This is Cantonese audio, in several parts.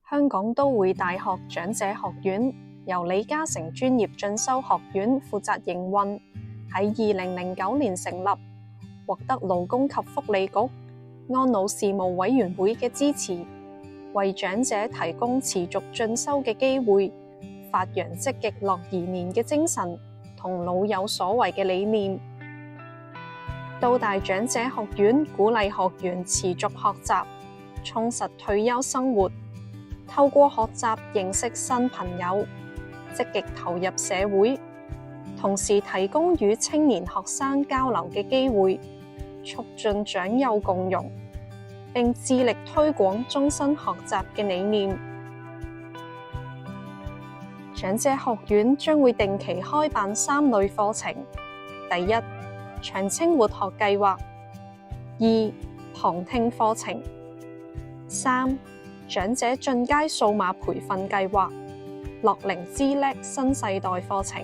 香港都會大學長者學院由李嘉誠專業進修學院負責營運，喺2009年成立，獲得勞工及福利局安老事務委員會嘅支持，為長者提供持續進修嘅機會，發揚積極樂頤年嘅精神同老有所為嘅理念。都大長者學院鼓勵學員持續學習，充實退休生活，透過學習認識新朋友，積極投入社會，同時提供與青年學生交流嘅機會，促進長幼共融，並致力推廣終身學習嘅理念。長者學院將會定期開辦3類課程：第一，長青活學計劃；2，旁聽課程；3，長者進階數碼培訓計劃樂齡資叻新世代課程。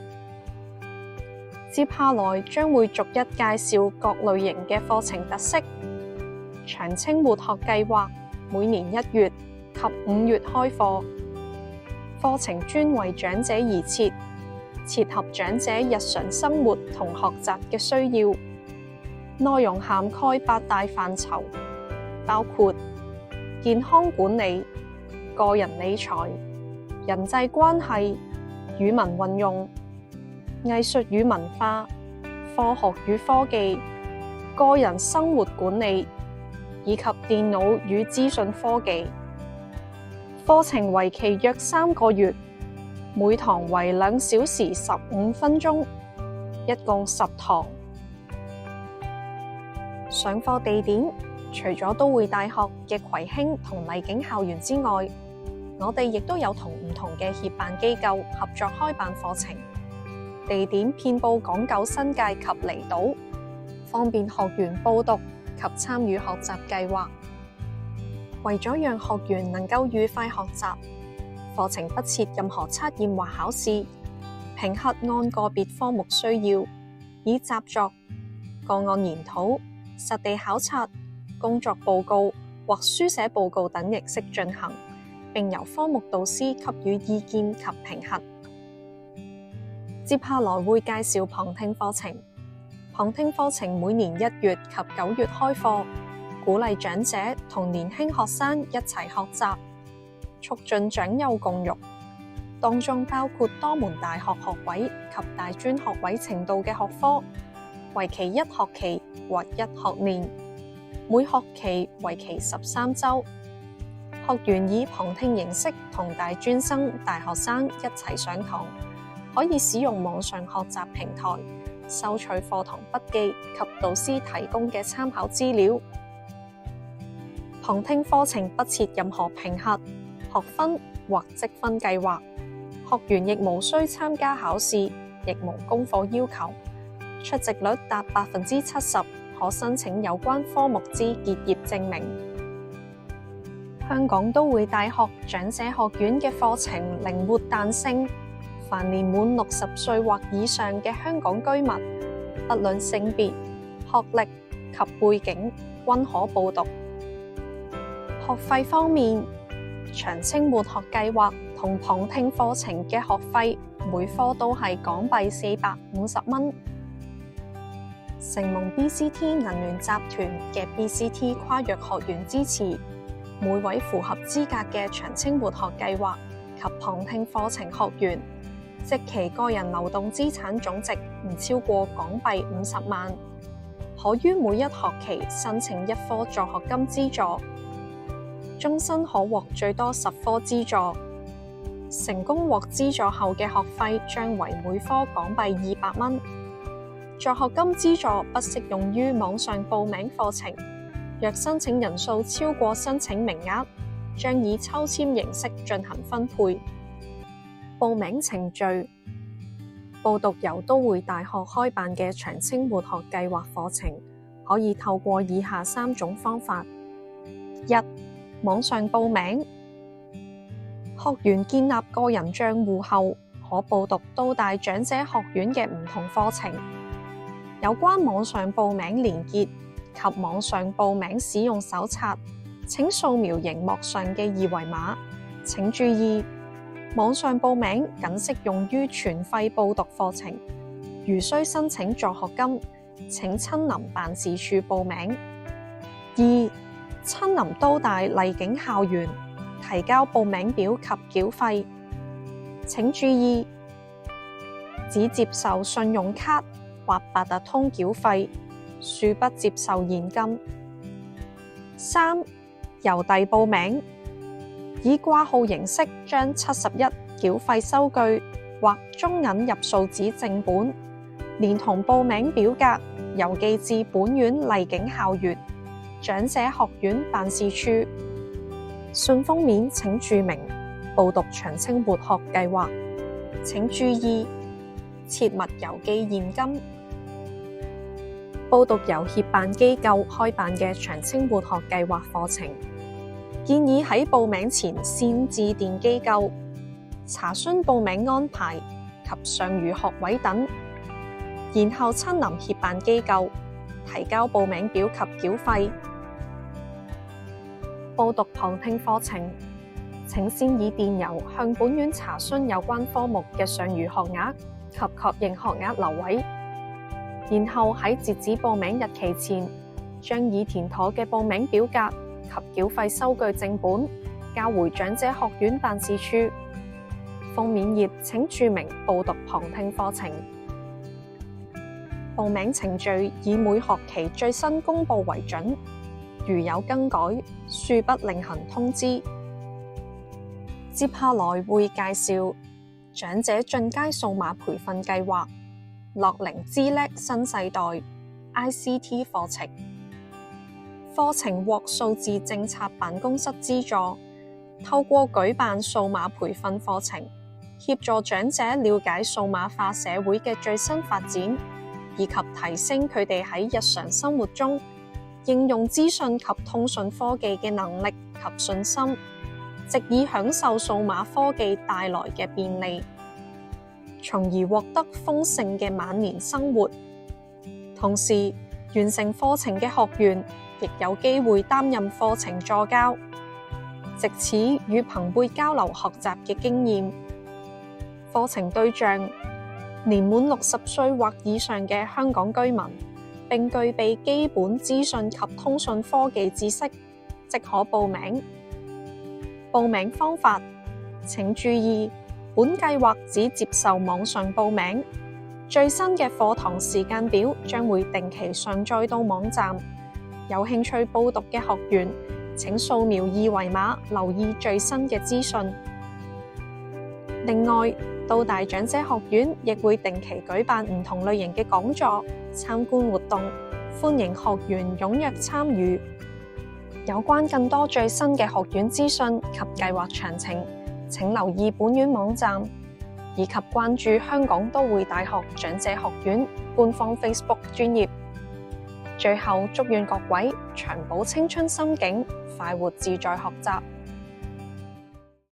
接下來將會逐一介紹各類型嘅課程特色。長青活學計劃每年1月及5月開課，課程專為長者而設，切合長者日常生活同學習嘅需要。內容涵蓋8大範疇，包括健康管理、個人理財、人際關係、語文運用、藝術與文化、科學與科技、個人生活管理以及電腦與資訊科技。課程為期約3個月，每堂為2小時15分鐘，一共10堂。上課地點除咗都會大學嘅葵興同麗景校園之外，我哋亦都有同唔同嘅協辦機構合作開辦課程，地點遍佈港九新界及離島，方便學員報讀及參與學習計劃。為咗讓學員能夠愉快學習，課程不設任何測驗或考試，評核按個別科目需要，以習作、個案研討、實地考察、工作報告或書寫報告等形式進行，並由科目導師給予意見及評核。接下來會介紹旁聽課程。旁聽課程每年1月及9月開課，鼓勵長者同年輕學生一齊學習，促進長幼共融。當中包括多門大學學位及大專學位程度嘅學科，為期1學期或1學年，每學期為期13週。學員以旁聽形式同大專生、大學生一齊上堂，可以使用網上學習平台，收取課堂筆記及導師提供嘅參考資料。旁聽課程不設任何評核、學分或積分計劃，學員亦無需參加考試，亦無功課要求。出席率達70%，可申請有關科目之結業證明。香港都會大學長者學院嘅課程靈活彈性，凡年滿60歲或以上嘅香港居民，不論性別、學歷及背景，均可報讀。學費方面，長青活學計劃同旁聽課程嘅學費每科都係港幣450蚊。承蒙 BCT 銀聯集團嘅 BCT 跨越學員支持，每位符合資格嘅長青活學計劃及旁聽課程學員，即其個人流動資產總值唔超過港幣50萬，可於每一學期申請1科助學金資助，終身可獲最多10科資助。成功獲資助後嘅學費將為每科港幣200蚊。助學金資助不適用於網上報名課程，若申請人數超過申請名額，將以抽籤形式進行分配。報名程序：報讀由都會大學開辦嘅長青活學計劃課程，可以透過以下3種方法：1、網上報名，學員建立個人帳戶後，可報讀都大長者學院嘅唔同課程。有關網上報名連結及網上報名使用手冊，請掃描螢幕上嘅2維碼，請注意，網上報名僅適用於全費報讀課程，如需申請助學金，請親臨辦事處報名。二、親臨都大麗景校園，提交報名表及繳費。請注意，只接受信用卡或八達通繳費，恕不接受現金。三、郵遞報名，以掛號形式將71繳費收據或中銀入數紙正本，連同報名表格郵寄至本院麗景校園長者學院辦事處。信封面請注明報讀長青活學計劃。請注意，切勿郵寄現金。報讀由協辦機構開辦嘅長青活學計劃課程，建議喺報名前先致電機構查詢報名安排及尚餘學位等，然後親臨協辦機構提交報名表及繳費。報讀旁聽課程，請先以電郵向本院查詢有關科目嘅尚餘學額及確認學額留位，然後喺截止報名日期前，將已填妥嘅報名表格及繳費收據正本交回長者學院辦事處。封面頁請注明報讀旁聽課程。報名程序以每學期最新公佈為準，如有更改，恕不另行通知。接下來會介紹長者進階數碼培訓計劃樂齡資叻新世代 ICT 課程。課程獲數字政策辦公室資助，透過舉辦數碼培訓課程，協助長者了解數碼化社會嘅最新發展，以及提升佢哋喺日常生活中應用資訊及通訊科技嘅能力及信心，藉以享受數碼科技帶來嘅便利，從而獲得豐盛嘅晚年生活。同時，完成課程嘅學員亦有機會擔任課程助教，藉此與朋輩交流學習嘅經驗。課程對象年滿60歲或以上嘅香港居民，並具備基本資訊及通訊科技知識，即可報名。報名方法，請注意，本計劃只接受網上報名，最新嘅課堂時間表將會定期上載到網站。有興趣報讀嘅學員，請掃描二維碼，留意最新嘅資訊。另外，都大長者學院亦會定期舉辦唔同類型嘅講座、參觀活動，歡迎學員踴躍參與。有關更多最新嘅學院資訊及計劃詳情，請留意本院網站，以及關注香港都會大學長者學院官方 Facebook 專頁。最後，祝願各位長保青春心境，快活自在學習。